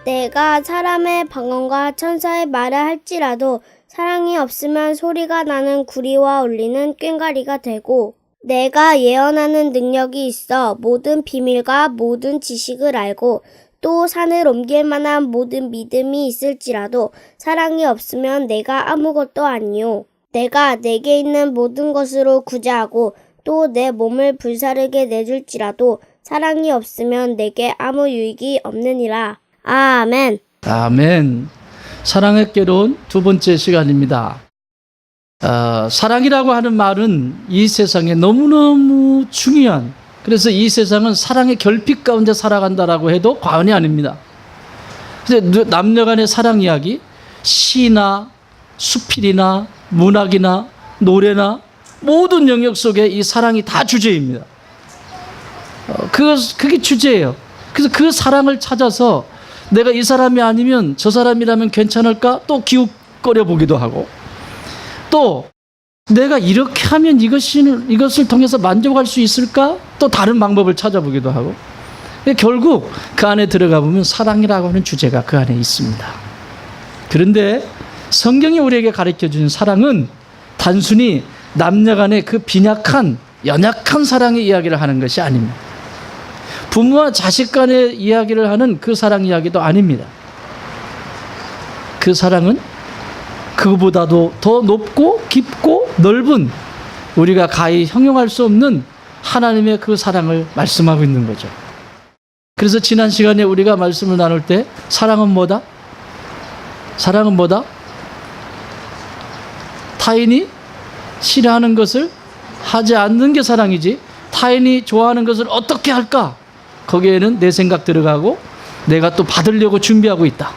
내가 사람의 방언과 천사의 말을 할지라도 사랑이 없으면 소리가 나는 구리와 울리는 꽹과리가 되고, 내가 예언하는 능력이 있어 모든 비밀과 모든 지식을 알고 또 산을 옮길 만한 모든 믿음이 있을지라도 사랑이 없으면 내가 아무것도 아니요. 내가 내게 있는 모든 것으로 구제하고 또 내 몸을 불사르게 내줄지라도 사랑이 없으면 내게 아무 유익이 없느니라. 아멘. 아멘. 사랑의 깨로운 두 번째 시간입니다. 사랑이라고 하는 말은 이 세상에 너무너무 중요한, 그래서 이 세상은 사랑의 결핍 가운데 살아간다라고 해도 과언이 아닙니다. 근데 남녀 간의 사랑 이야기, 시나 수필이나 문학이나 노래나 모든 영역 속에 이 사랑이 다 주제입니다. 그게 주제예요. 그래서 그 사랑을 찾아서 내가 이 사람이 아니면 저 사람이라면 괜찮을까? 또 기웃거려 보기도 하고, 또 내가 이렇게 하면 이것을 통해서 만족할 수 있을까? 또 다른 방법을 찾아보기도 하고, 결국 그 안에 들어가 보면 사랑이라고 하는 주제가 그 안에 있습니다. 그런데 성경이 우리에게 가르쳐주는 사랑은 단순히 남녀 간의 그 빈약한 연약한 사랑의 이야기를 하는 것이 아닙니다. 부모와 자식 간의 이야기를 하는 그 사랑 이야기도 아닙니다. 그 사랑은 그보다도 더 높고 깊고 넓은, 우리가 가히 형용할 수 없는 하나님의 그 사랑을 말씀하고 있는 거죠. 그래서 지난 시간에 우리가 말씀을 나눌 때 사랑은 뭐다? 사랑은 뭐다? 타인이 싫어하는 것을 하지 않는 게 사랑이지, 타인이 좋아하는 것을 어떻게 할까? 거기에는 내 생각 들어가고 내가 또 받으려고 준비하고 있다.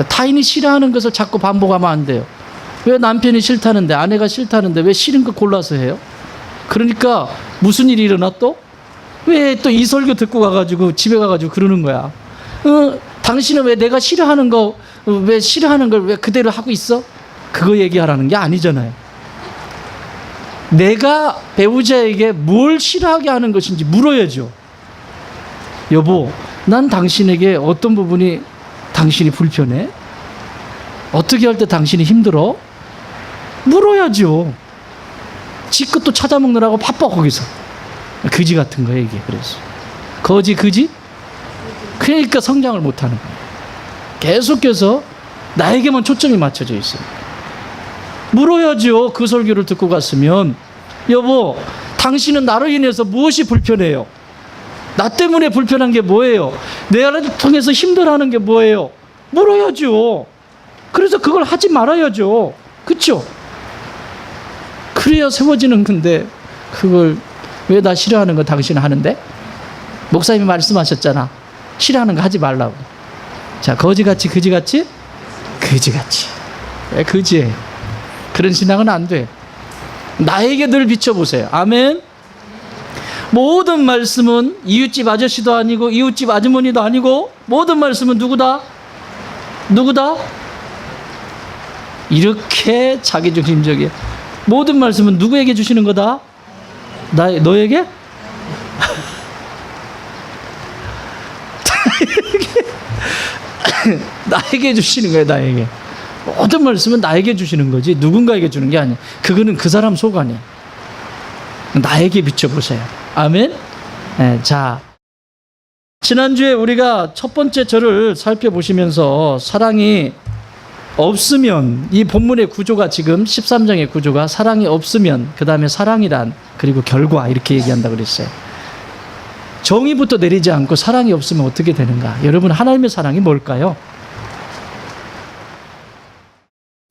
타인이 싫어하는 것을 자꾸 반복하면 안 돼요. 왜 남편이 싫다는데, 아내가 싫다는데 왜 싫은 거 골라서 해요? 그러니까 무슨 일이 일어나 또? 왜 또 이 설교 듣고 가가지고 집에 가가지고 그러는 거야. 당신은 왜 내가 싫어하는 거, 왜 싫어하는 걸 왜 그대로 하고 있어? 그거 얘기하라는 게 아니잖아요. 내가 배우자에게 뭘 싫어하게 하는 것인지 물어야죠. 여보, 난 당신에게 어떤 부분이 당신이 불편해? 어떻게 할 때 당신이 힘들어? 물어야죠. 지 것도 찾아먹느라고 바빠 거기서. 그지 같은 거예요 이게. 그래서 거지 그지? 그러니까 성장을 못하는 거예요. 계속해서 나에게만 초점이 맞춰져 있어요. 물어야죠. 그 설교를 듣고 갔으면, 여보, 당신은 나로 인해서 무엇이 불편해요? 나 때문에 불편한 게 뭐예요? 내가 통해서 힘들어하는 게 뭐예요? 물어야죠. 그래서 그걸 하지 말아야죠. 그렇죠? 그래야 세워지는 건데, 그걸 왜 나 싫어하는 거 당신 하는데? 목사님이 말씀하셨잖아. 싫어하는 거 하지 말라고. 자, 거지같이 그지같이? 그지같이. 왜 그지예요? 그런 신앙은 안 돼. 나에게 늘 비춰보세요. 아멘. 모든 말씀은 이웃집 아저씨도 아니고 이웃집 아주머니도 아니고, 모든 말씀은 누구다? 누구다? 이렇게 자기중심적이에요. 모든 말씀은 누구에게 주시는 거다? 너에게? 나에게 주시는 거예요. 나에게. 모든 말씀은 나에게 주시는 거지 누군가에게 주는 게 아니에요. 그거는 그 사람 속 아니에요. 나에게 비춰보세요. 아멘. 네, 자, 지난주에 우리가 첫 번째 절을 살펴보시면서 사랑이 없으면, 이 본문의 구조가 지금 13장의 구조가 사랑이 없으면, 그 다음에 사랑이란, 그리고 결과, 이렇게 얘기한다고 그랬어요. 정의부터 내리지 않고 사랑이 없으면 어떻게 되는가? 여러분, 하나님의 사랑이 뭘까요?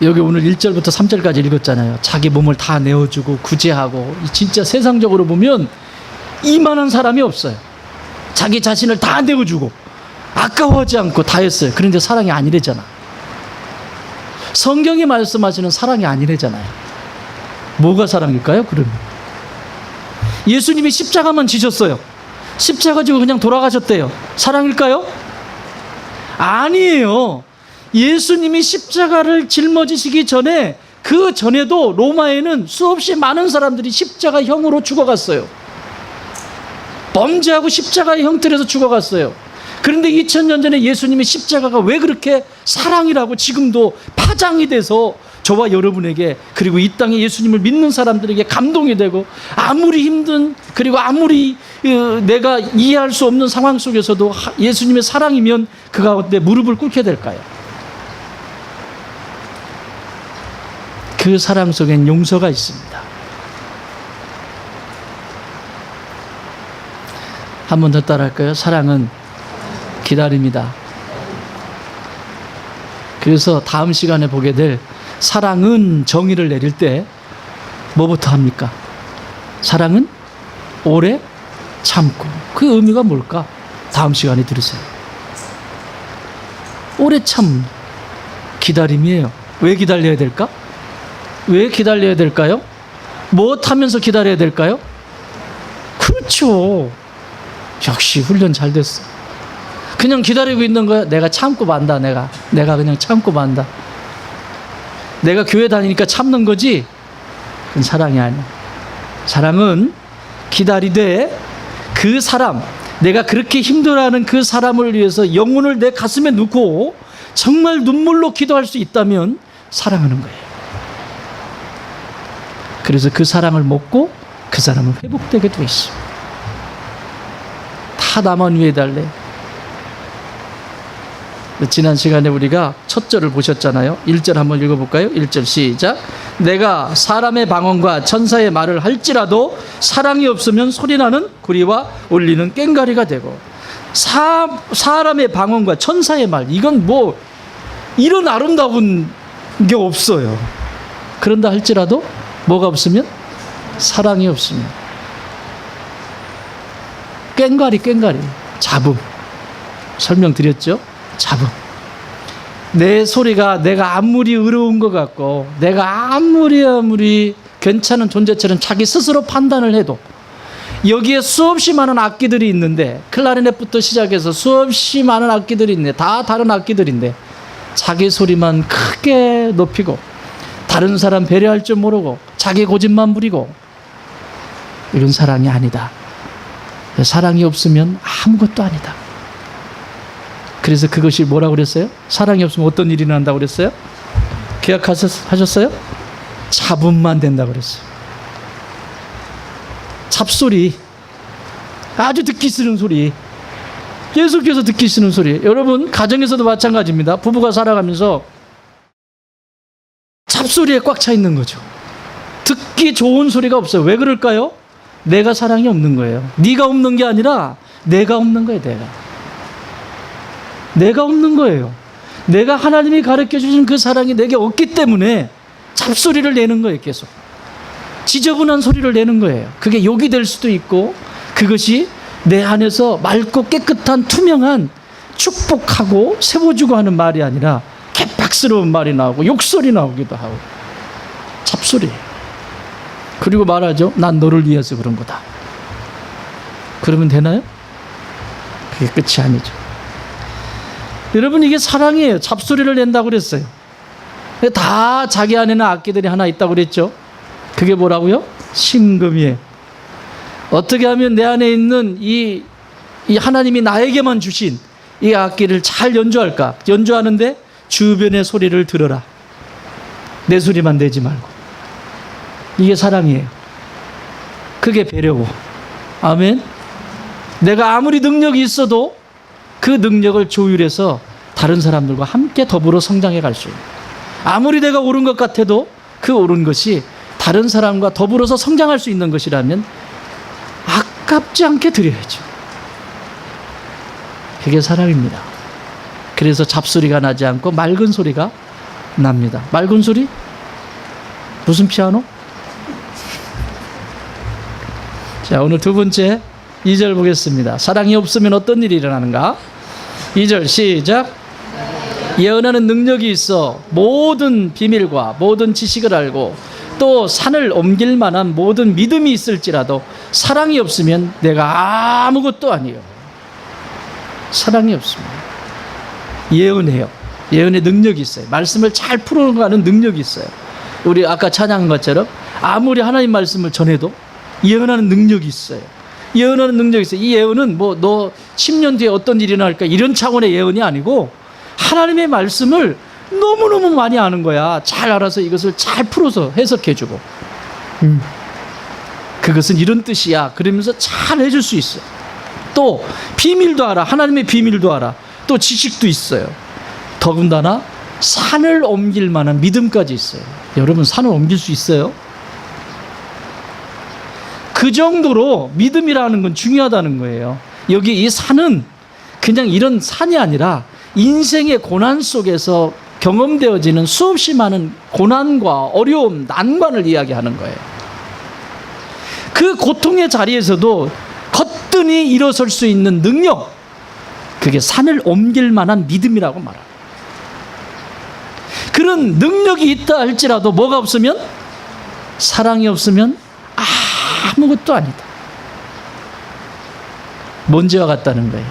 여기 오늘 1절부터 3절까지 읽었잖아요. 자기 몸을 다 내어주고 구제하고, 진짜 세상적으로 보면 이만한 사람이 없어요. 자기 자신을 다 내어주고 아까워하지 않고 다 했어요. 그런데 사랑이 아니래잖아. 성경이 말씀하시는 사랑이 아니래잖아요. 뭐가 사랑일까요? 그러면 예수님이 십자가만 지셨어요. 십자가 지고 그냥 돌아가셨대요. 사랑일까요? 아니에요. 예수님이 십자가를 짊어지시기 전에, 그 전에도 로마에는 수없이 많은 사람들이 십자가형으로 죽어갔어요. 범죄하고 십자가의 형틀에서 죽어갔어요. 그런데 2000년 전에 예수님의 십자가가 왜 그렇게 사랑이라고 지금도 파장이 돼서 저와 여러분에게, 그리고 이 땅에 예수님을 믿는 사람들에게 감동이 되고, 아무리 힘든, 그리고 아무리 내가 이해할 수 없는 상황 속에서도 예수님의 사랑이면 그 가운데 무릎을 꿇게 될까요? 그 사랑 속엔 용서가 있습니다. 한 번 더 따라할까요? 사랑은 기다립니다. 그래서 다음 시간에 보게 될 사랑은 정의를 내릴 때 뭐부터 합니까? 사랑은 오래 참고. 그 의미가 뭘까? 다음 시간에 들으세요. 오래 참 기다림이에요. 왜 기다려야 될까? 왜 기다려야 될까요? 무엇하면서 기다려야 될까요? 그렇죠. 역시 훈련 잘 됐어. 그냥 기다리고 있는 거야. 내가 참고 만다. 내가 그냥 참고 만다. 내가 교회 다니니까 참는 거지. 그건 사랑이 아니야. 사랑은 기다리되 그 사람, 내가 그렇게 힘들어하는 그 사람을 위해서 영혼을 내 가슴에 넣고 정말 눈물로 기도할 수 있다면 사랑하는 거예요. 그래서 그 사랑을 먹고 그 사람은 회복되게 돼 있어. 다 나만 위해 달래. 지난 시간에 우리가 첫 절을 보셨잖아요. 1절 한번 읽어볼까요? 1절 시작. 내가 사람의 방언과 천사의 말을 할지라도 사랑이 없으면 소리나는 구리와 울리는 꽹과리가 되고. 사람의 방언과 천사의 말, 이건 뭐 이런 아름다운 게 없어요. 그런다 할지라도 뭐가 없으면? 사랑이 없으면. 꽹과리, 잡음. 설명드렸죠? 잡음. 내 소리가 내가 아무리 의로운 것 같고, 내가 아무리 괜찮은 존재처럼 자기 스스로 판단을 해도, 여기에 수없이 많은 악기들이 있는데, 클라리넷부터 시작해서 수없이 많은 악기들이 있네. 다 다른 악기들인데 자기 소리만 크게 높이고 다른 사람 배려할 줄 모르고 자기 고집만 부리고, 이건 사랑이 아니다. 사랑이 없으면 아무것도 아니다. 그래서 그것이 뭐라고 그랬어요? 사랑이 없으면 어떤 일이 난다고 그랬어요? 기억하셨어요? 잡음만 된다고 그랬어요. 잡소리, 아주 듣기 싫은 소리, 계속해서 듣기 싫은 소리. 여러분, 가정에서도 마찬가지입니다. 부부가 살아가면서 잡소리에 꽉 차 있는 거죠. 듣기 좋은 소리가 없어요. 왜 그럴까요? 내가 사랑이 없는 거예요. 네가 없는 게 아니라 내가 없는 거예요. 내가 없는 거예요. 내가 하나님이 가르쳐 주신 그 사랑이 내게 없기 때문에 잡소리를 내는 거예요. 계속 지저분한 소리를 내는 거예요. 그게 욕이 될 수도 있고, 그것이 내 안에서 맑고 깨끗한 투명한 축복하고 세워주고 하는 말이 아니라 개박스러운 말이 나오고 욕설이 나오기도 하고, 잡소리. 그리고 말하죠. 난 너를 위해서 그런 거다. 그러면 되나요? 그게 끝이 아니죠. 여러분, 이게 사랑이에요. 잡소리를 낸다고 그랬어요. 다 자기 안에는 악기들이 하나 있다고 그랬죠. 그게 뭐라고요? 심금이에요. 어떻게 하면 내 안에 있는 이 하나님이 나에게만 주신 이 악기를 잘 연주할까? 연주하는데 주변의 소리를 들어라. 내 소리만 내지 말고. 이게 사랑이에요. 그게 배려고. 아멘. 내가 아무리 능력이 있어도 그 능력을 조율해서 다른 사람들과 함께 더불어 성장해 갈 수 있는. 아무리 내가 옳은 것 같아도 그 옳은 것이 다른 사람과 더불어서 성장할 수 있는 것이라면 아깝지 않게 드려야죠. 그게 사랑입니다. 그래서 잡소리가 나지 않고 맑은 소리가 납니다. 맑은 소리? 무슨 피아노? 자, 오늘 두 번째 2절 보겠습니다. 사랑이 없으면 어떤 일이 일어나는가? 2절 시작. 예언하는 능력이 있어 모든 비밀과 모든 지식을 알고 또 산을 옮길 만한 모든 믿음이 있을지라도 사랑이 없으면 내가 아무것도 아니에요. 사랑이 없습니다. 예언해요. 예언의 능력이 있어요. 말씀을 잘 풀어가는 능력이 있어요. 우리 아까 찬양한 것처럼 아무리 하나님 말씀을 전해도 예언하는 능력이 있어요. 예언하는 능력이 있어요. 이 예언은 뭐 너 10년 뒤에 어떤 일이 날까 이런 차원의 예언이 아니고 하나님의 말씀을 너무너무 많이 아는 거야. 잘 알아서 이것을 잘 풀어서 해석해주고 그것은 이런 뜻이야 그러면서 잘 해줄 수 있어. 또 비밀도 알아. 하나님의 비밀도 알아. 또 지식도 있어요. 더군다나 산을 옮길 만한 믿음까지 있어요. 여러분 산을 옮길 수 있어요? 그 정도로 믿음이라는 건 중요하다는 거예요. 여기 이 산은 그냥 이런 산이 아니라 인생의 고난 속에서 경험되어지는 수없이 많은 고난과 어려움, 난관을 이야기하는 거예요. 그 고통의 자리에서도 거뜬히 일어설 수 있는 능력, 그게 산을 옮길 만한 믿음이라고 말합니다. 그런 능력이 있다 할지라도 뭐가 없으면, 사랑이 없으면 아무것도 아니다. 먼지와 같다는 거예요.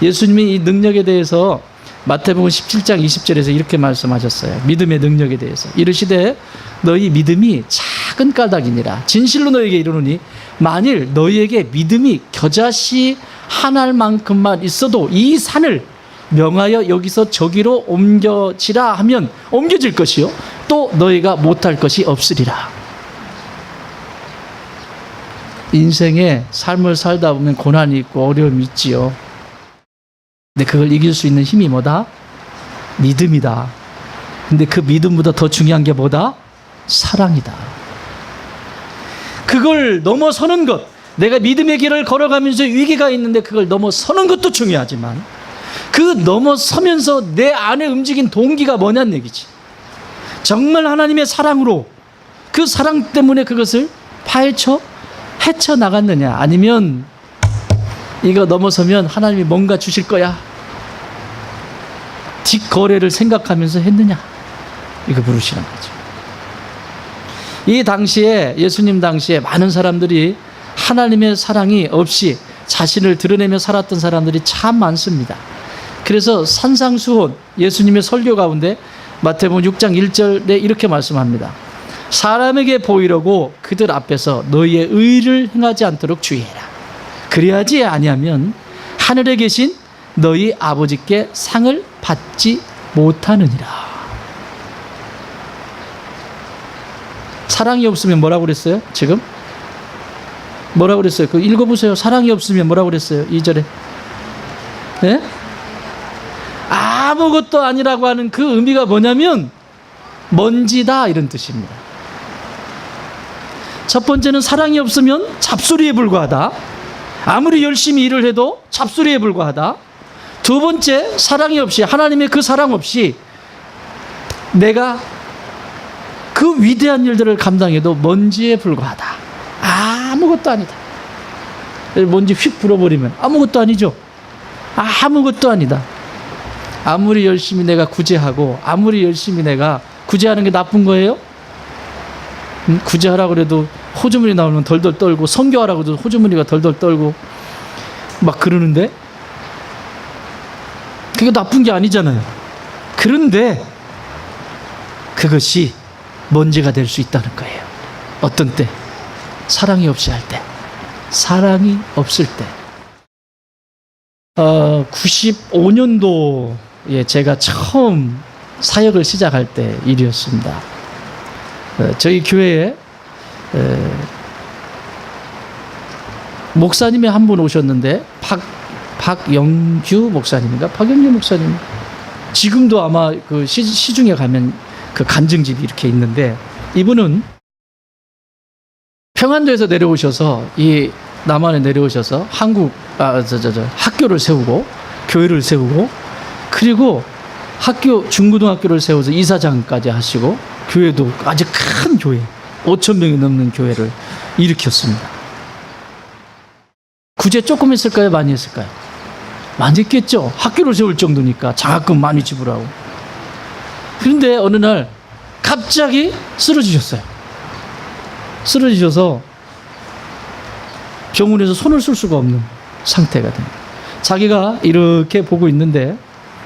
예수님이 이 능력에 대해서 마태복음 17장 20절에서 이렇게 말씀하셨어요. 믿음의 능력에 대해서 이르시되 너희 믿음이 작은 까닭이니라. 진실로 너희에게 이르노니 만일 너희에게 믿음이 겨자씨 한 알만큼만 있어도 이 산을 명하여 여기서 저기로 옮겨지라 하면 옮겨질 것이요 또 너희가 못할 것이 없으리라. 인생의 삶을 살다 보면 고난이 있고 어려움이 있지요. 근데 그걸 이길 수 있는 힘이 뭐다? 믿음이다. 근데 그 믿음보다 더 중요한 게 뭐다? 사랑이다. 그걸 넘어서는 것, 내가 믿음의 길을 걸어가면서 위기가 있는데 그걸 넘어서는 것도 중요하지만 그 넘어서면서 내 안에 움직인 동기가 뭐냐는 얘기지. 정말 하나님의 사랑으로 그 사랑 때문에 그것을 파헤쳐 헤쳐나갔느냐, 아니면 이거 넘어서면 하나님이 뭔가 주실 거야 뒷거래를 생각하면서 했느냐, 이거 물으시는 거죠. 이 당시에, 예수님 당시에 많은 사람들이 하나님의 사랑이 없이 자신을 드러내며 살았던 사람들이 참 많습니다. 그래서 산상수훈, 예수님의 설교 가운데 마태복음 6장 1절에 이렇게 말씀합니다. 사람에게 보이려고 그들 앞에서 너희의 의를 행하지 않도록 주의해라. 그래야지 아니하면 하늘에 계신 너희 아버지께 상을 받지 못하느니라. 사랑이 없으면 뭐라고 그랬어요? 지금? 뭐라고 그랬어요? 그 읽어보세요. 사랑이 없으면 뭐라고 그랬어요? 2절에. 네? 아무것도 아니라고 하는 그 의미가 뭐냐면 먼지다, 이런 뜻입니다. 첫 번째는 사랑이 없으면 잡소리에 불과하다. 아무리 열심히 일을 해도 잡소리에 불과하다. 두 번째, 사랑이 없이, 하나님의 그 사랑 없이 내가 그 위대한 일들을 감당해도 먼지에 불과하다. 아무것도 아니다. 먼지 휙 불어버리면 아무것도 아니죠. 아무것도 아니다. 아무리 열심히 내가 구제하고 아무리 열심히 내가 구제하는 게 나쁜 거예요? 구제하라고 그래도 호주머니 나오면 덜덜 떨고, 선교하라고 해도 호주머니가 덜덜 떨고 막 그러는데 그게 나쁜 게 아니잖아요. 그런데 그것이 먼지가 될 수 있다는 거예요. 어떤 때? 사랑이 없이 할 때, 사랑이 없을 때. 95년도에 제가 처음 사역을 시작할 때 일이었습니다. 저희 교회에 목사님이 한 분 오셨는데, 박영규 목사님인가? 박영규 목사님. 지금도 아마 그 시중에 가면 그 간증집이 이렇게 있는데, 이분은 평안도에서 내려오셔서, 이 남한에 내려오셔서 학교를 세우고 교회를 세우고, 그리고 중고등학교를 세워서 이사장까지 하시고, 교회도 아주 큰 교회, 5,000명이 넘는 교회를 일으켰습니다. 구제 조금 했을까요? 많이 했을까요? 많이 했겠죠. 학교를 세울 정도니까 장학금 많이 지불하고. 그런데 어느 날 갑자기 쓰러지셨어요. 쓰러지셔서 병원에서 손을 쓸 수가 없는 상태가 됩니다. 자기가 이렇게 보고 있는데,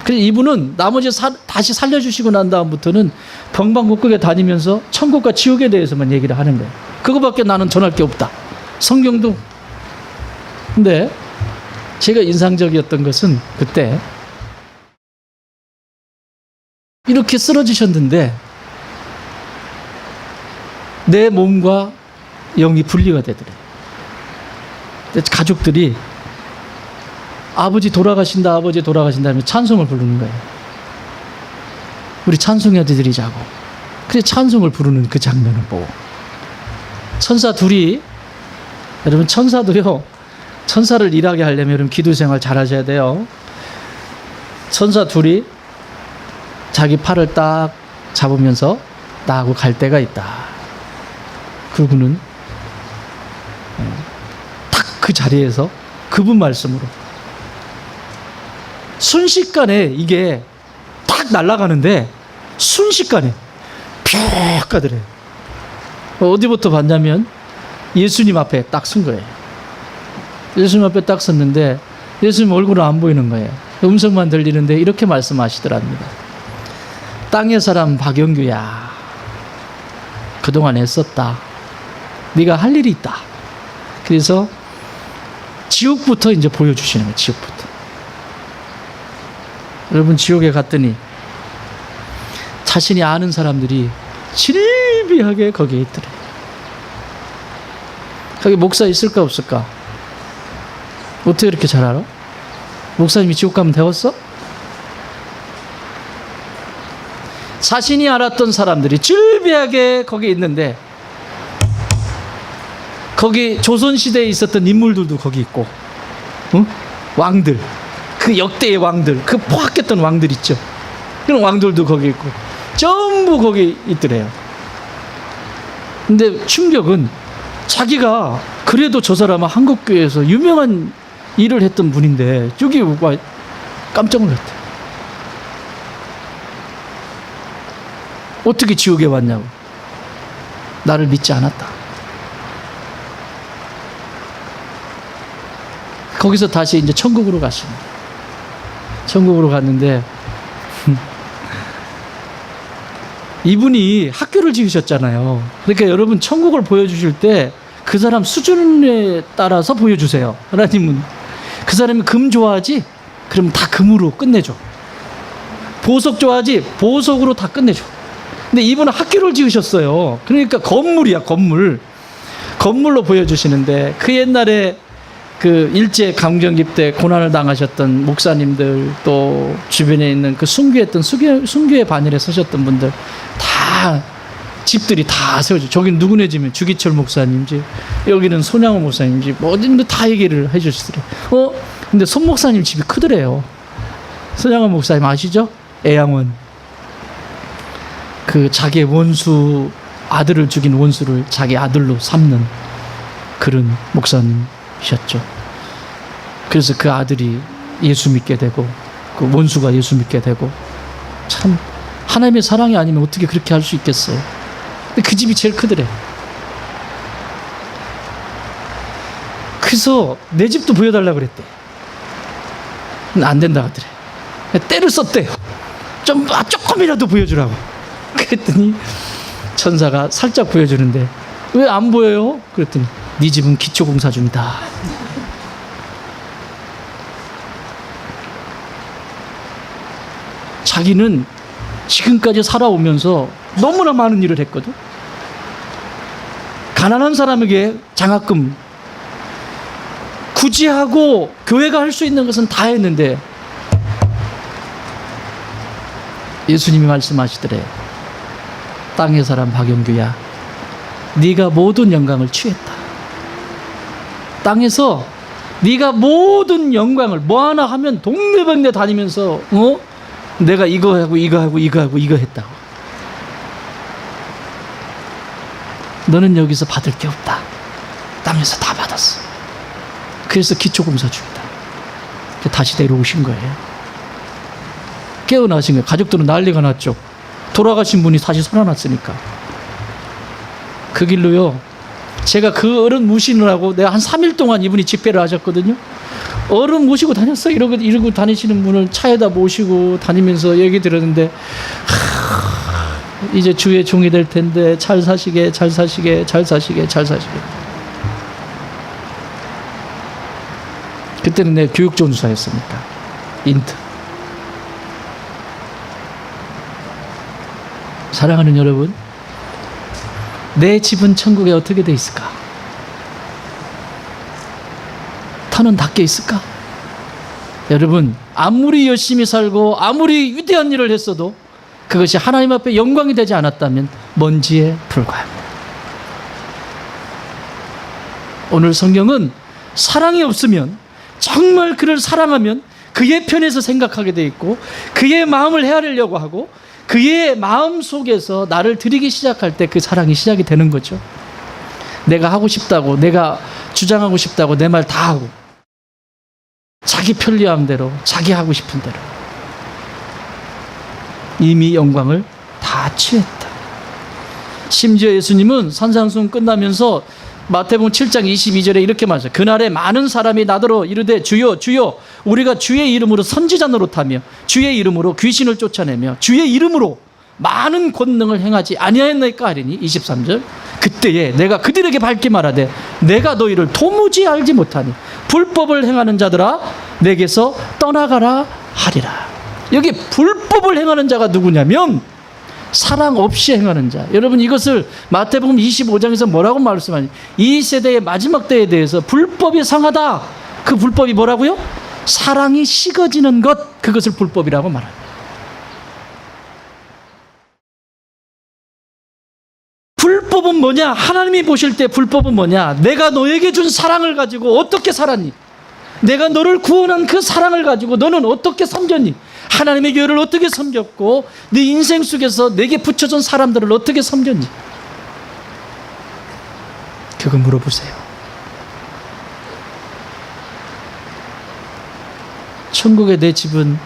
그래서 이분은 나머지 다시 살려주시고 난 다음부터는 방방곡곡에 다니면서 천국과 지옥에 대해서만 얘기를 하는 거예요. 그거밖에 나는 전할 게 없다. 성경도. 근데 제가 인상적이었던 것은 그때 이렇게 쓰러지셨는데 내 몸과 영이 분리가 되더래요. 가족들이 아버지 돌아가신다, 아버지 돌아가신다 하면 찬송을 부르는 거예요. 우리 찬송해 드리자고. 그래서 찬송을 부르는 그 장면을 보고 천사 둘이, 여러분 천사도요, 천사를 일하게 하려면 여러분 기도 생활 잘 하셔야 돼요. 천사 둘이 자기 팔을 딱 잡으면서 나하고 갈 때가 있다. 그분은 딱 그 자리에서 그분 말씀으로 순식간에 이게 딱 날아가는데 순식간에 펴 가더래요. 어디부터 봤냐면 예수님 앞에 딱 선 거예요. 예수님 앞에 딱 섰는데 예수님 얼굴은 안 보이는 거예요. 음성만 들리는데 이렇게 말씀하시더랍니다. 땅의 사람 박영규야, 그동안 애썼다. 네가 할 일이 있다. 그래서 지옥부터 이제 보여주시는 거예요. 지옥부터. 여러분 지옥에 갔더니 자신이 아는 사람들이 질비하게 거기에 있더래요. 거기 목사 있을까 없을까? 어떻게 이렇게 잘 알아? 목사님이 지옥 가면 되었어? 자신이 알았던 사람들이 질비하게 거기 있는데 거기 조선시대에 있었던 인물들도 거기 있고, 응? 왕들, 그 역대의 왕들, 그 포악했던 왕들 있죠. 그런 왕들도 거기 있고 전부 거기 있더래요. 근데 충격은 자기가 그래도 저 사람은 한국교회에서 유명한 일을 했던 분인데 저기 와 깜짝 놀랐대. 어떻게 지옥에 왔냐고. 나를 믿지 않았다. 거기서 다시 이제 천국으로 가십니다. 천국으로 갔는데 이분이 학교를 지으셨잖아요. 그러니까 여러분 천국을 보여주실 때 그 사람 수준에 따라서 보여주세요. 하나님은 그 사람이 금 좋아하지? 그럼 다 금으로 끝내줘. 보석 좋아하지? 보석으로 다 끝내줘. 근데 이분은 학교를 지으셨어요. 그러니까 건물이야, 건물. 건물로 보여주시는데 그 옛날에 그 일제 강점기 때 고난을 당하셨던 목사님들, 또 주변에 있는 그 순교했던 순교의 반열에 서셨던 분들 다 집들이 다 세워져. 저긴 누구네 집이면 주기철 목사님 집, 여기는 손양호 목사님 집, 뭐 어딘데 다 얘기를 해주시더래요. 근데 손 목사님 집이 크더래요. 손양호 목사님 아시죠? 애양원. 그 자기의 원수, 아들을 죽인 원수를 자기 아들로 삼는 그런 목사님이셨죠. 그래서 그 아들이 예수 믿게 되고 그 원수가 예수 믿게 되고, 참 하나님의 사랑이 아니면 어떻게 그렇게 할 수 있겠어요. 근데 그 집이 제일 크더래. 그래서 내 집도 보여달라고 그랬대. 안 된다 하더래. 때를 썼대요. 조금이라도 보여주라고. 그랬더니 천사가 살짝 보여주는데 왜 안 보여요? 그랬더니 네 집은 기초공사 중이다. 자기는 지금까지 살아오면서 너무나 많은 일을 했거든. 가난한 사람에게 장학금 구제하고 교회가 할 수 있는 것은 다 했는데 예수님이 말씀하시더래. 땅의 사람 박영규야, 네가 모든 영광을 취했다. 땅에서 네가 모든 영광을 뭐 하나 하면 동네방네 다니면서 내가 이거 하고 이거 하고 이거 하고 이거 했다고. 너는 여기서 받을 게 없다. 땅에서 다 받았어. 그래서 기초공사 중이다. 다시 데려오신 거예요. 깨어나신 거예요. 가족들은 난리가 났죠. 돌아가신 분이 다시 살아났으니까. 그 길로요, 제가 그 어른 모시느라고 내가 한 3일 동안 이분이 집회를 하셨거든요. 어른 모시고 다녔어요. 이러고 다니시는 분을 차에다 모시고 다니면서 얘기 들었는데, 이제 주의 종이 될 텐데 잘 사시게, 잘 사시게, 잘 사시게, 잘 사시게. 그때는 내가 교육전수사였으니까. 인트. 사랑하는 여러분, 내 집은 천국에 어떻게 돼 있을까? 터는 닫혀 있을까? 여러분, 아무리 열심히 살고 아무리 위대한 일을 했어도 그것이 하나님 앞에 영광이 되지 않았다면 먼지에 불과합니다. 오늘 성경은 사랑이 없으면, 정말 그를 사랑하면 그의 편에서 생각하게 돼 있고 그의 마음을 헤아리려고 하고 그의 마음 속에서 나를 드리기 시작할 때 그 사랑이 시작이 되는 거죠. 내가 하고 싶다고, 내가 주장하고 싶다고 내 말 다 하고 자기 편리함대로, 자기 하고 싶은 대로 이미 영광을 다 취했다. 심지어 예수님은 산상수훈 끝나면서 마태복음 7장 22절에 이렇게 말하죠. 그날에 많은 사람이 나더러 이르되 주여 주여 우리가 주의 이름으로 선지자 노릇하며 주의 이름으로 귀신을 쫓아내며 주의 이름으로 많은 권능을 행하지 아니하였나이까 하리니 23절 그때에 내가 그들에게 밝게 말하되 내가 너희를 도무지 알지 못하니 불법을 행하는 자들아 내게서 떠나가라 하리라. 여기 불법을 행하는 자가 누구냐면 사랑 없이 행하는 자. 여러분, 이것을 마태복음 25장에서 뭐라고 말씀하니? 이 세대의 마지막 때에 대해서 불법이 상하다. 그 불법이 뭐라고요? 사랑이 식어지는 것, 그것을 불법이라고 말합니다. 불법은 뭐냐? 하나님이 보실 때 불법은 뭐냐? 내가 너에게 준 사랑을 가지고 어떻게 살았니? 내가 너를 구원한 그 사랑을 가지고 너는 어떻게 섬겼니? 하나님의 교회를 어떻게 섬겼고 네 인생 속에서 내게 붙여준 사람들을 어떻게 섬겼니? 그거 물어보세요. 천국의 내 집은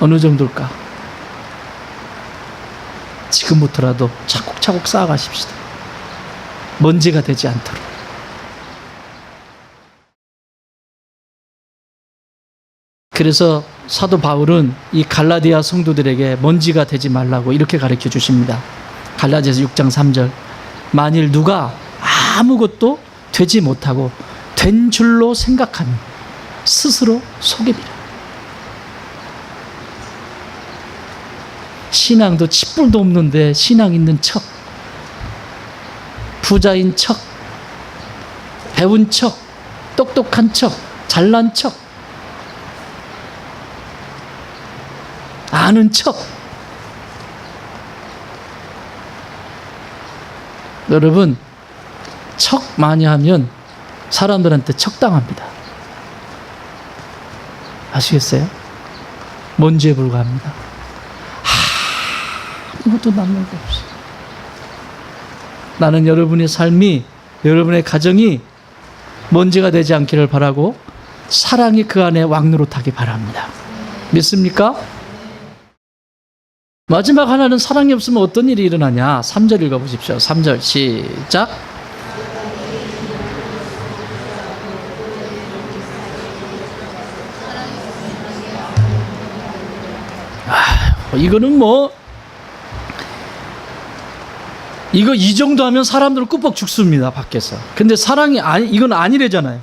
어느 정도일까? 지금부터라도 차곡차곡 쌓아가십시다. 먼지가 되지 않도록. 그래서 사도 바울은 이 갈라디아 성도들에게 먼지가 되지 말라고 이렇게 가르쳐 주십니다. 갈라디아서 6장 3절 만일 누가 아무것도 되지 못하고 된 줄로 생각하면 스스로 속임이라. 신앙도 칫불도 없는데 신앙 있는 척, 부자인 척, 배운 척, 똑똑한 척, 잘난 척, 아는 척. 여러분, 척 많이 하면 사람들한테 척당합니다. 아시겠어요? 먼지에 불과합니다. 아무것도 남는 게 없어요. 나는 여러분의 삶이, 여러분의 가정이 먼지가 되지 않기를 바라고 사랑이 그 안에 왕노릇하기 바랍니다. 믿습니까? 마지막 하나는 사랑이 없으면 어떤 일이 일어나냐? 3절 읽어보십시오. 3절 시작. 이거는 뭐 이거 이 정도 하면 사람들은 꾸벅 죽습니다. 밖에서. 근데 사랑이 아니, 이건 아니래잖아요.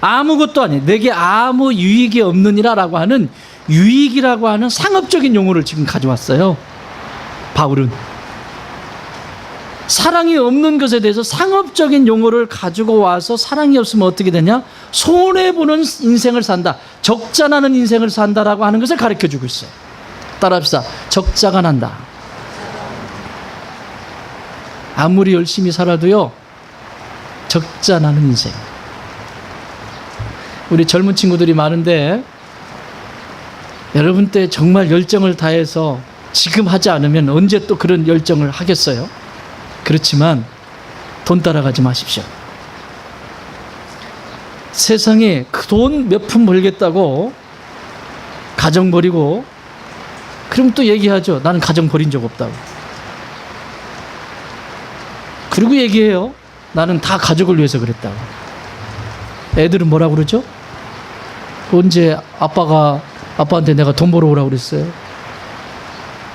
아무것도 아니, 내게 아무 유익이 없느니라라고 하는 유익이라고 하는 상업적인 용어를 지금 가져왔어요. 바울은 사랑이 없는 것에 대해서 상업적인 용어를 가지고 와서 사랑이 없으면 어떻게 되냐? 손해보는 인생을 산다, 적자나는 인생을 산다라고 하는 것을 가르쳐주고 있어요. 따라합시다. 적자가 난다. 아무리 열심히 살아도요, 적자나는 인생. 우리 젊은 친구들이 많은데 여러분 때 정말 열정을 다해서 지금 하지 않으면 언제 또 그런 열정을 하겠어요? 그렇지만 돈 따라가지 마십시오. 세상에 그 돈 몇 푼 벌겠다고 가정 버리고, 그럼 또 얘기하죠. 나는 가정 버린 적 없다고. 그리고 얘기해요. 나는 다 가족을 위해서 그랬다고. 애들은 뭐라고 그러죠? 언제 아빠한테 내가 돈 벌어오라고 그랬어요?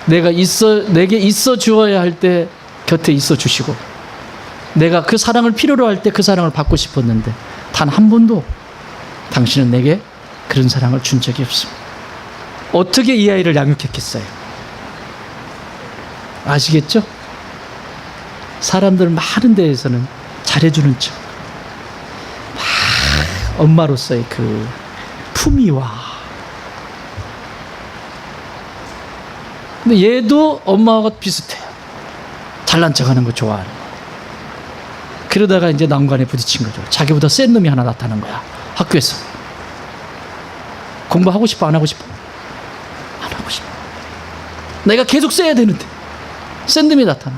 내게 있어 주어야 할 때 곁에 있어 주시고, 내가 그 사랑을 필요로 할 때 그 사랑을 받고 싶었는데 단 한 번도 당신은 내게 그런 사랑을 준 적이 없습니다. 어떻게 이 아이를 양육했겠어요? 아시겠죠? 사람들 많은 데에서는 잘해주는 척, 막 엄마로서의 그 품위와, 근데 얘도 엄마와 비슷해요. 잘난 척하는 거 좋아하는 거. 그러다가 이제 난관에 부딪힌 거죠. 자기보다 센 놈이 하나 나타난 거야, 학교에서. 공부하고 싶어 안 하고 싶어? 안 하고 싶어. 내가 계속 써야 되는데 센 놈이 나타나.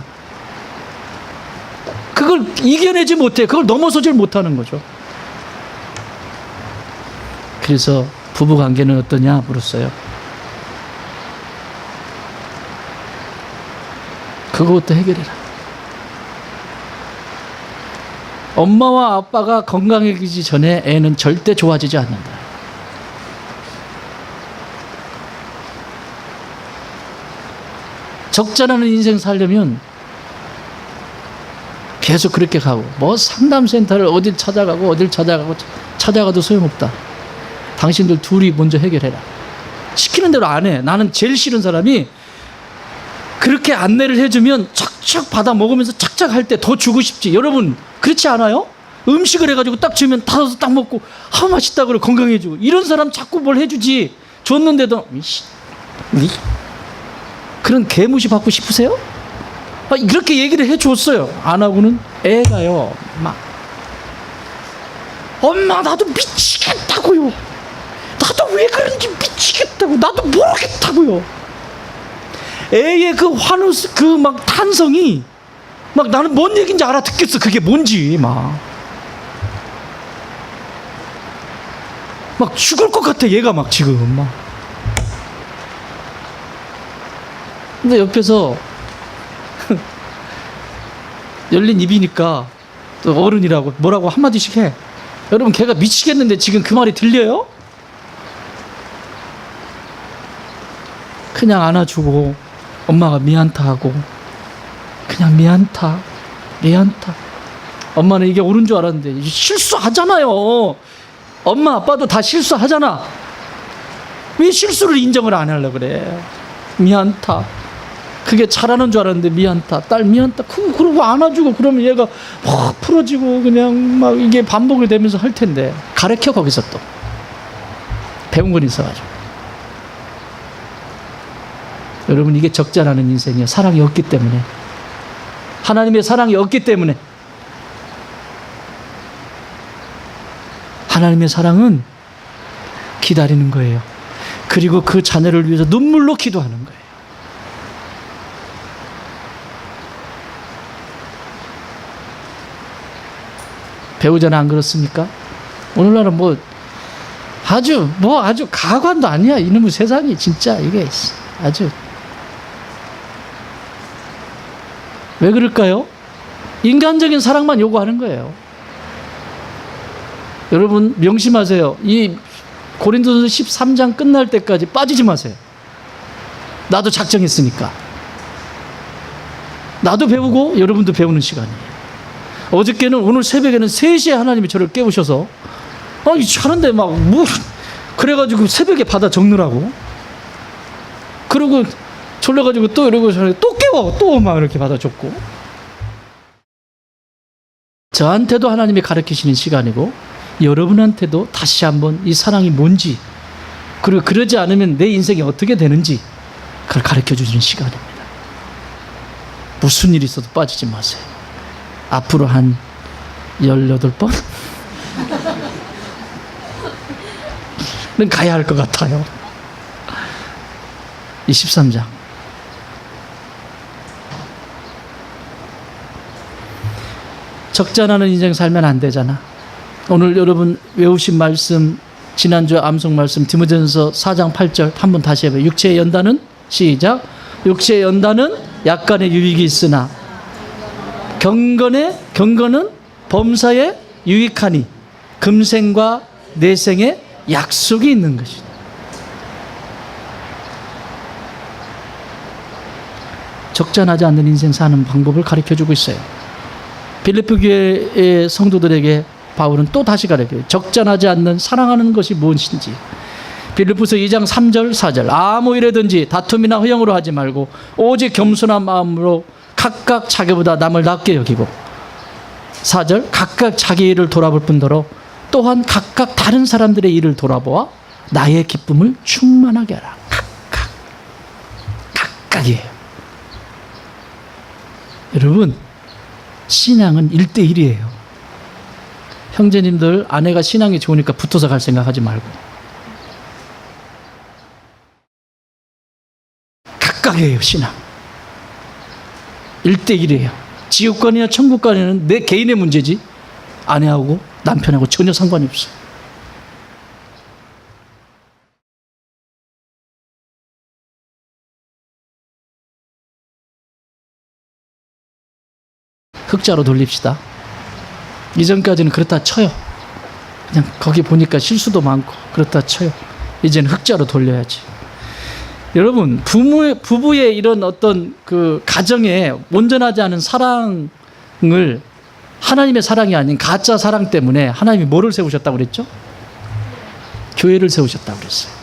그걸 이겨내지 못해. 그걸 넘어서질 못하는 거죠. 그래서 부부관계는 어떠냐 물었어요. 그것부터 해결해라. 엄마와 아빠가 건강해지기 전에 애는 절대 좋아지지 않는다. 적절한 인생 살려면 계속 그렇게 가고, 뭐 상담센터를 어딜 찾아가도 소용없다. 당신들 둘이 먼저 해결해라. 시키는 대로 안 해. 나는 제일 싫은 사람이 그렇게 안내를 해주면 착착 받아 먹으면서 착착 할 때 더 주고 싶지. 여러분 그렇지 않아요? 음식을 해가지고 딱 주면 타서 딱 먹고 맛있다 그래, 건강해지고. 이런 사람 자꾸 뭘 해주지. 줬는데도 그런 개무시 받고 싶으세요? 이렇게 얘기를 해줬어요. 안 하고는 애가요 막, 엄마 나도 미치겠다고요. 나도 왜 그런지 미치겠다고. 나도 모르겠다고요. 애의 그 환호, 그 막 탄성이 막 나는 뭔 얘기인지 알아듣겠어. 그게 뭔지 막 죽을 것 같아 얘가 막 지금 막. 근데 옆에서 열린 입이니까 또 어른이라고 뭐라고 한마디씩 해. 여러분 걔가 미치겠는데 지금 그 말이 들려요? 그냥 안아주고 엄마가 미안타 하고, 그냥 미안타. 엄마는 이게 옳은 줄 알았는데 실수하잖아요. 엄마 아빠도 다 실수하잖아. 왜 실수를 인정을 안 하려고 그래? 미안타. 그게 잘하는 줄 알았는데 미안타. 딸 미안타. 그러고 안아주고 그러면 얘가 확 풀어지고 그냥 막 이게 반복이 되면서 할 텐데, 가르쳐. 거기서 또 배운 건 있어가지고. 여러분 이게 적절하는 인생이에요. 사랑이 없기 때문에. 하나님의 사랑이 없기 때문에. 하나님의 사랑은 기다리는 거예요. 그리고 그 자녀를 위해서 눈물로 기도하는 거예요. 배우자는 안 그렇습니까? 오늘날은 아주 가관도 아니야. 이놈의 세상이 진짜 이게 아주. 왜 그럴까요? 인간적인 사랑만 요구하는 거예요. 여러분 명심하세요. 이 고린도전서 13장 끝날 때까지 빠지지 마세요. 나도 작정했으니까. 나도 배우고 여러분도 배우는 시간이에요. 어저께는, 오늘 새벽에는 3시에 하나님이 저를 깨우셔서 자는데 그래가지고 새벽에 받아 적느라고. 그러고 졸려가지고 또 이러고 또 깨워. 또 막 이렇게 받아 적고. 저한테도 하나님이 가르치시는 시간이고, 여러분한테도 다시 한번 이 사랑이 뭔지, 그리고 그러지 않으면 내 인생이 어떻게 되는지 그걸 가르쳐 주시는 시간입니다. 무슨 일이 있어도 빠지지 마세요. 앞으로 한 18번? 는 가야 할 것 같아요. 이 13장. 적잖아는 인생 살면 안 되잖아. 오늘 여러분 외우신 말씀, 지난주 암송 말씀 디모데전서 4장 8절 한번 다시 해봐요. 육체의 연단은, 시작, 육체의 연단은 약간의 유익이 있으나 경건은 범사에 유익하니 금생과 내생에 약속이 있는 것이다. 적잖하지 않는 인생 사는 방법을 가르쳐주고 있어요. 빌립보 교회의 성도들에게 바울은 또 다시 가르쳐요. 적잖하지 않는 사랑하는 것이 무엇인지. 빌립보서 2장 3절 4절 아무 일에든지 다툼이나 허영으로 하지 말고 오직 겸손한 마음으로 각각 자기보다 남을 낮게 여기고 4절 각각 자기 일을 돌아볼 뿐더러 또한 각각 다른 사람들의 일을 돌아보아 나의 기쁨을 충만하게 하라. 각각이에요. 여러분, 신앙은 1대1이에요. 형제님들, 아내가 신앙이 좋으니까 붙어서 갈 생각하지 말고 각각이에요. 신앙 1대1이에요. 지옥관이나 천국관에는 내 개인의 문제지 아내하고 남편하고 전혀 상관이 없어요. 흑자로 돌립시다. 이전까지는 그렇다 쳐요. 그냥 거기 보니까 실수도 많고 그렇다 쳐요. 이제는 흑자로 돌려야지. 여러분, 부부의 이런 어떤 그 가정에 온전하지 않은 사랑을 하나님의 사랑이 아닌 가짜 사랑 때문에 하나님이 뭐를 세우셨다고 그랬죠? 교회를 세우셨다고 그랬어요.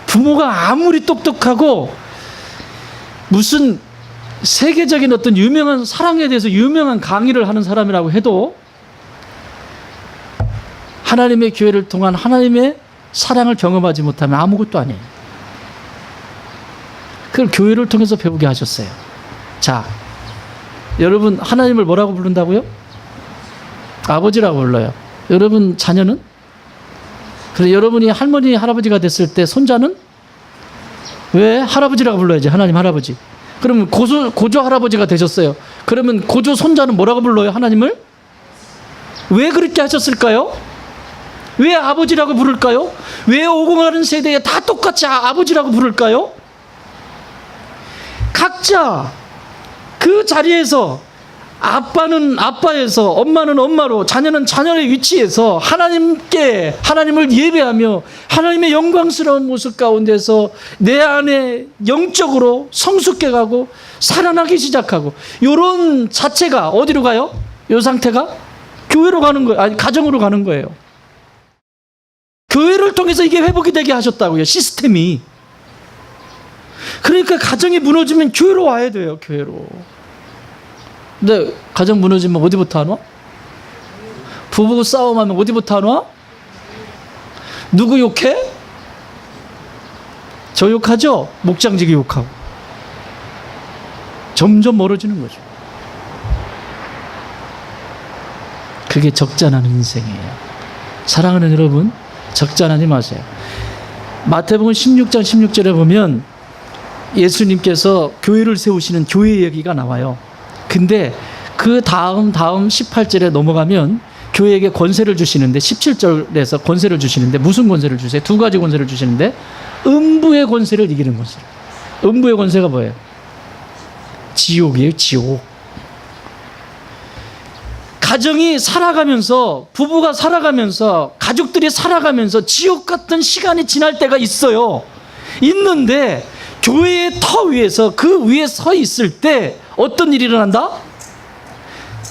부모가 아무리 똑똑하고 무슨 세계적인 어떤 유명한 사랑에 대해서 유명한 강의를 하는 사람이라고 해도 하나님의 교회를 통한 하나님의 사랑을 경험하지 못하면 아무것도 아니에요. 그걸 교회를 통해서 배우게 하셨어요. 자, 여러분 하나님을 뭐라고 부른다고요? 아버지라고 불러요. 여러분 자녀는? 그래서 여러분이 할머니 할아버지가 됐을 때 손자는 왜 할아버지라고 불러야지? 하나님 할아버지. 그러면 고조 할아버지가 되셨어요. 그러면 고조 손자는 뭐라고 불러요? 하나님을? 왜 그렇게 하셨을까요? 왜 아버지라고 부를까요? 왜 오공하는 세대에 다 똑같이 아버지라고 부를까요? 각자 그 자리에서 아빠는 아빠에서 엄마는 엄마로 자녀는 자녀의 위치에서 하나님을 예배하며 하나님의 영광스러운 모습 가운데서 내 안에 영적으로 성숙해 가고 살아나기 시작하고 이런 자체가 어디로 가요? 이 상태가 교회로 가는 거예요. 아니 가정으로 가는 거예요. 교회를 통해서 이게 회복이 되게 하셨다고요. 시스템이. 그러니까 가정이 무너지면 교회로 와야 돼요. 교회로. 근데 가정 무너지면 어디부터 안 와? 부부 싸움하면 어디부터 안 와? 누구 욕해? 저 욕하죠? 목장지기 욕하고. 점점 멀어지는 거죠. 그게 적잖은 인생이에요. 사랑하는 여러분, 적잖하지 마세요. 마태복음 16장 16절에 보면 예수님께서 교회를 세우시는 교회 얘기가 나와요. 근데 그 다음 18절에 넘어가면 교회에게 권세를 주시는데 17절에서 권세를 주시는데 무슨 권세를 주세요? 두 가지 권세를 주시는데 음부의 권세를 이기는 권세. 음부의 권세가 뭐예요? 지옥이에요. 지옥. 가정이 살아가면서 부부가 살아가면서 가족들이 살아가면서 지옥 같은 시간이 지날 때가 있어요. 있는데 교회의 터 위에서 그 위에 서 있을 때 어떤 일이 일어난다?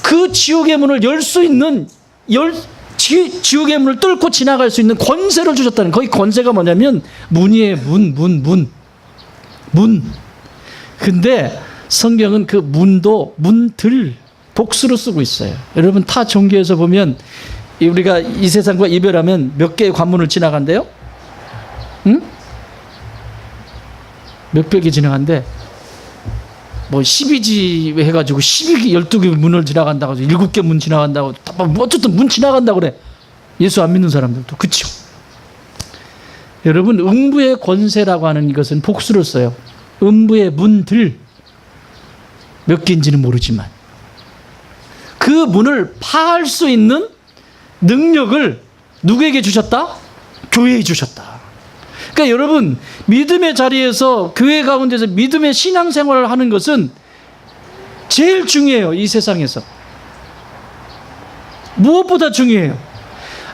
그 지옥의 문을 열 수 있는 지옥의 문을 뚫고 지나갈 수 있는 권세를 주셨다는 거기 권세가 뭐냐면 문이에요. 문. 근데 성경은 그 문도 문들 복수로 쓰고 있어요. 여러분 타 종교에서 보면 우리가 이 세상과 이별하면 몇 개의 관문을 지나간대요? 응? 몇 백이 지나간대? 뭐 12지 해가지고 12개 12개 문을 지나간다고 해서 7개 문 지나간다고 어쨌든 문 지나간다고 그래. 예수 안 믿는 사람들도. 그쵸? 여러분 음부의 권세라고 하는 이것은 복수를 써요. 음부의 문들 몇 개인지는 모르지만 그 문을 파할 수 있는 능력을 누구에게 주셨다? 교회에 주셨다. 그러니까 여러분 믿음의 자리에서 교회 가운데서 믿음의 신앙생활을 하는 것은 제일 중요해요. 이 세상에서 무엇보다 중요해요.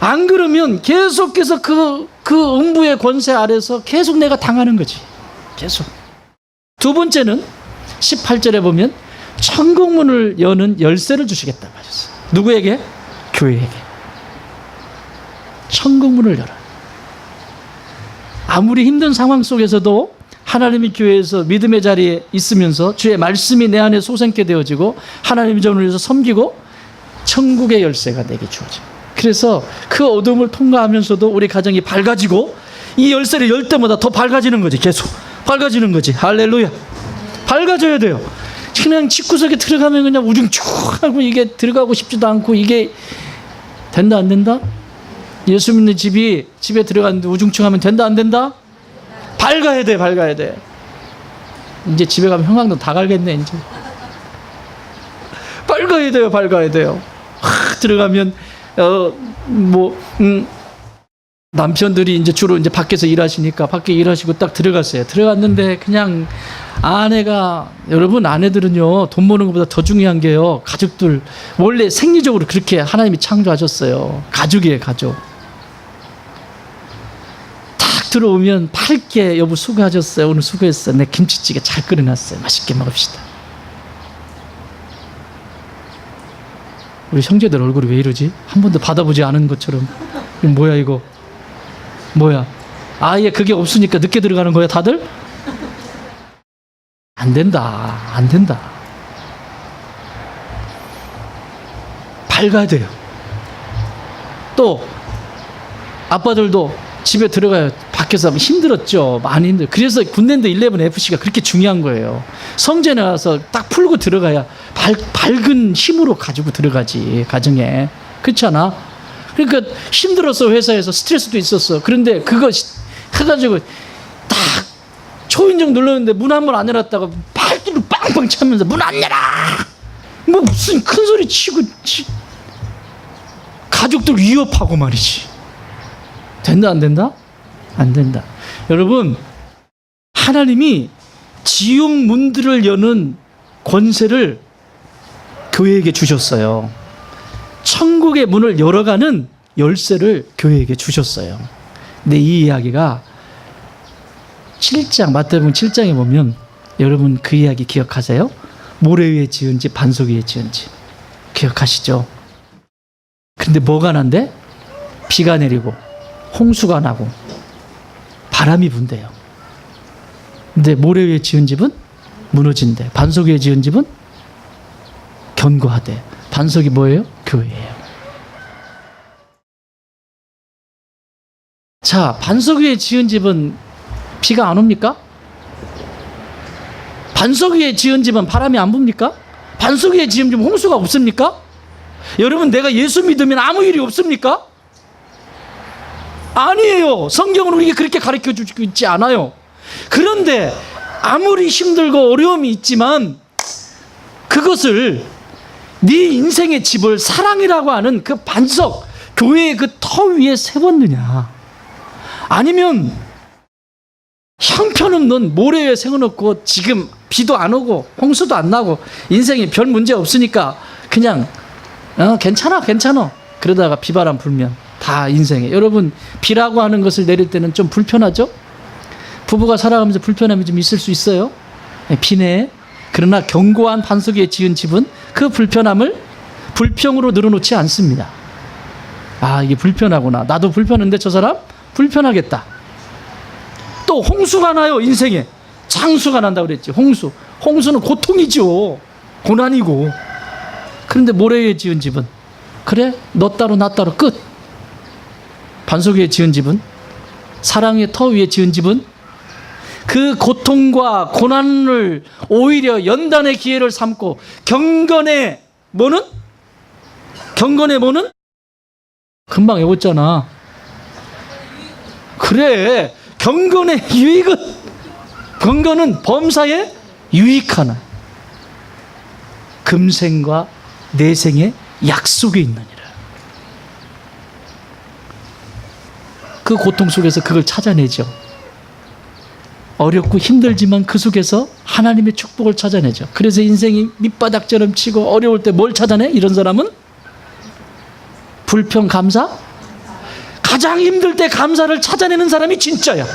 안 그러면 계속해서 그 음부의 권세 아래서 계속 내가 당하는 거지. 계속. 두 번째는 18절에 보면 천국문을 여는 열쇠를 주시겠다 하셨어요. 누구에게? 교회에게. 천국문을 열어요. 아무리 힘든 상황 속에서도 하나님이 교회에서 믿음의 자리에 있으면서 주의 말씀이 내 안에 솟아있게 되어지고 하나님의 전을 위해서 섬기고 천국의 열쇠가 내게 주어져요. 그래서 그 어둠을 통과하면서도 우리 가정이 밝아지고 이 열쇠를 열 때마다 더 밝아지는 거지. 계속 밝아지는 거지. 할렐루야. 밝아져야 돼요. 그냥 집구석에 들어가면 그냥 우중충하고 이게 들어가고 싶지도 않고 이게 된다 안 된다? 예수 믿는 집에 들어갔는데 우중충하면 된다 안 된다? 밝아야 돼. 밝아야 돼. 이제 집에 가면 형광등 다 갈겠네 이제. 밝아야 돼요. 밝아야 돼요. 들어가면 남편들이 이제 주로 이제 밖에서 일하시니까 밖에 일하시고 딱 들어갔어요. 들어갔는데 그냥 아내가, 여러분 아내들은요 돈 버는 것보다 더 중요한 게요, 가족들. 원래 생리적으로 그렇게 하나님이 창조하셨어요. 가족이에요, 가족. 딱 들어오면 밝게, 여보 수고하셨어요, 오늘 수고했어요, 내 김치찌개 잘 끓여놨어요, 맛있게 먹읍시다. 우리 형제들 얼굴이 왜 이러지? 한 번도 받아보지 않은 것처럼. 이거 뭐야 이거? 뭐야? 아예 그게 없으니까 늦게 들어가는 거야 다들? 안 된다. 안 된다. 밝아야 돼요. 또 아빠들도 집에 들어가요. 밖에서 하면 힘들었죠. 많이 힘들어요. 그래서 군대인데 11FC가 그렇게 중요한 거예요. 성전에 와서 딱 풀고 들어가야 밝은 힘으로 가지고 들어가지, 가정에. 그렇지 않아? 그러니까 힘들었어, 회사에서. 스트레스도 있었어. 그런데 그거 해가지고 딱 초인종 눌렀는데 문 한 번 안 열었다가 발뒤로 빵빵 차면서 문 안 열어! 뭐 무슨 큰 소리 치고 가족들 위협하고 말이지. 된다 안 된다? 안 된다. 여러분, 하나님이 지옥 문들을 여는 권세를 교회에게 주셨어요. 천국의 문을 열어가는 열쇠를 교회에게 주셨어요. 근데 이 이야기가 7장, 마태복음 7장에 보면, 여러분 그 이야기 기억하세요? 모래 위에 지은 집, 반석 위에 지은 집. 기억하시죠? 근데 뭐가 난대? 비가 내리고 홍수가 나고 바람이 분대요. 근데 모래 위에 지은 집은 무너진대. 반석 위에 지은 집은 견고하대. 반석이 뭐예요? 교회예요. 자, 반석 위에 지은 집은 비가 안 옵니까? 반석 위에 지은 집은 바람이 안 붑니까? 반석 위에 지은 집은 홍수가 없습니까? 여러분, 내가 예수 믿으면 아무 일이 없습니까? 아니에요. 성경은 우리에게 그렇게 가르쳐 주고 있지 않아요. 그런데 아무리 힘들고 어려움이 있지만 그것을 네 인생의 집을 사랑이라고 하는 그 반석, 교회의 그 터 위에 세웠느냐, 아니면 형편없는 모래 위에 세워놓고 지금 비도 안 오고 홍수도 안 나고 인생에 별 문제 없으니까 그냥 괜찮아 그러다가 비바람 불면 다 인생에. 여러분, 비라고 하는 것을 내릴 때는 좀 불편하죠? 부부가 살아가면서 불편함이 좀 있을 수 있어요. 비내에. 그러나 견고한 반석 위에 지은 집은 그 불편함을 불평으로 늘어놓지 않습니다. 아, 이게 불편하구나, 나도 불편한데 저 사람 불편하겠다. 또 홍수가 나요. 인생에 장수가 난다고 그랬지. 홍수는 고통이죠. 고난이고. 그런데 모래 위에 지은 집은, 그래 너 따로 나 따로 끝. 반석 위에 지은 집은, 사랑의 터 위에 지은 집은 그 고통과 고난을 오히려 연단의 기회를 삼고 경건의 뭐는? 금방 외웠잖아. 그래, 경건의 유익은, 경건은 범사에 유익하나 금생과 내생의 약속이 있느니라. 그 고통 속에서 그걸 찾아내죠. 어렵고 힘들지만 그 속에서 하나님의 축복을 찾아내죠. 그래서 인생이 밑바닥처럼 치고 어려울 때 뭘 찾아내? 이런 사람은 불평, 감사. 가장 힘들 때 감사를 찾아내는 사람이 진짜야.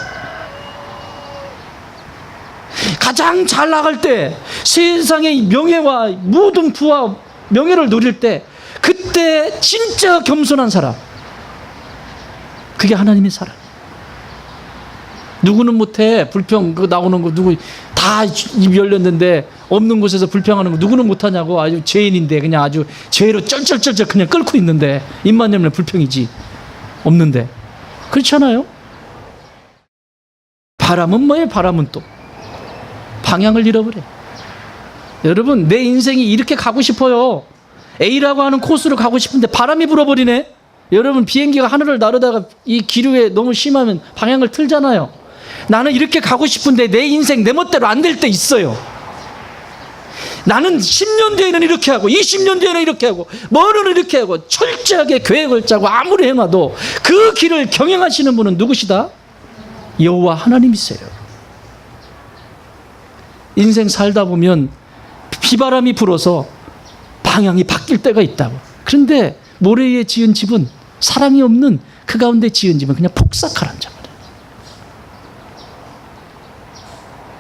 가장 잘 나갈 때, 세상의 명예와 모든 부와 명예를 누릴 때, 그때 진짜 겸손한 사람, 그게 하나님의 사람. 누구는 못해. 불평 그 나오는 거 누구 다 입 열렸는데 없는 곳에서 불평하는 거 누구는 못하냐고. 아주 죄인인데 그냥 아주 죄로 쩔쩔쩔쩔 그냥 끓고 있는데 입만 열면 불평이지. 없는데. 그렇잖아요. 바람은 뭐예요? 바람은 또 방향을 잃어버려. 여러분, 내 인생이 이렇게 가고 싶어요. A라고 하는 코스로 가고 싶은데 바람이 불어버리네. 여러분, 비행기가 하늘을 나르다가 이 기류에 너무 심하면 방향을 틀잖아요. 나는 이렇게 가고 싶은데 내 인생 내 멋대로 안 될 때 있어요. 나는 10년 뒤에는 이렇게 하고 20년 뒤에는 이렇게 하고 뭐는 이렇게 하고 철저하게 계획을 짜고 아무리 행해도 그 길을 경영하시는 분은 누구시다? 여호와 하나님이세요. 인생 살다 보면 비바람이 불어서 방향이 바뀔 때가 있다고. 그런데 모래 위에 지은 집은, 사랑이 없는 그 가운데 지은 집은 그냥 폭삭하란 자 말이에요.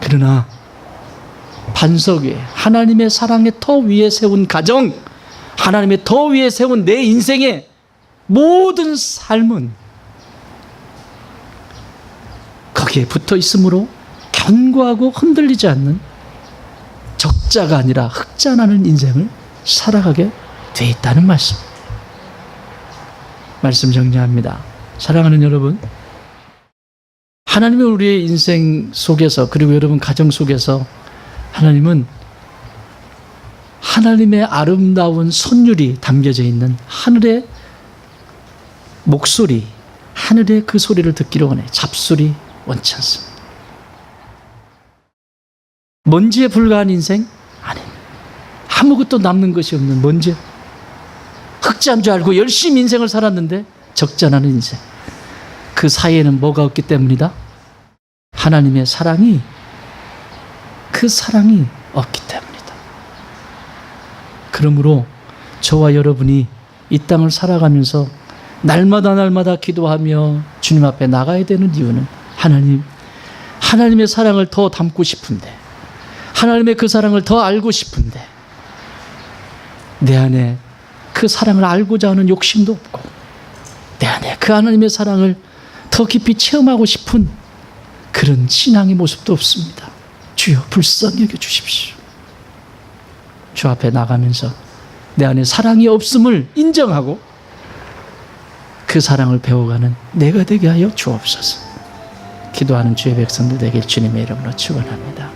그러나 반석 위에 하나님의 사랑의 터 위에 세운 가정, 하나님의 터 위에 세운 내 인생의 모든 삶은 거기에 붙어 있으므로 견고하고 흔들리지 않는 적자가 아니라 흑자나는 인생을 살아가게 돼 있다는 말씀. 말씀 정리합니다. 사랑하는 여러분, 하나님은 우리의 인생 속에서, 그리고 여러분 가정 속에서 하나님은 하나님의 아름다운 선율이 담겨져 있는 하늘의 목소리, 하늘의 그 소리를 듣기를 원해. 잡소리 원치 않습니다. 먼지에 불과한 인생? 아닙니다. 아무것도 남는 것이 없는 먼지. 흑자인 줄 알고 열심히 인생을 살았는데 적잖아는 인생. 그 사이에는 뭐가 없기 때문이다? 하나님의 사랑이, 그 사랑이 없기 때문이다. 그러므로 저와 여러분이 이 땅을 살아가면서 날마다 기도하며 주님 앞에 나가야 되는 이유는 하나님의 사랑을 더 담고 싶은데, 하나님의 그 사랑을 더 알고 싶은데, 내 안에 그 사랑을 알고자 하는 욕심도 없고, 내 안에 그 하나님의 사랑을 더 깊이 체험하고 싶은 그런 신앙의 모습도 없습니다. 주여 불쌍히 여겨 주십시오. 주 앞에 나가면서 내 안에 사랑이 없음을 인정하고 그 사랑을 배워가는 내가 되게 하여 주옵소서. 기도하는 주의 백성들 되길 주님의 이름으로 축원합니다.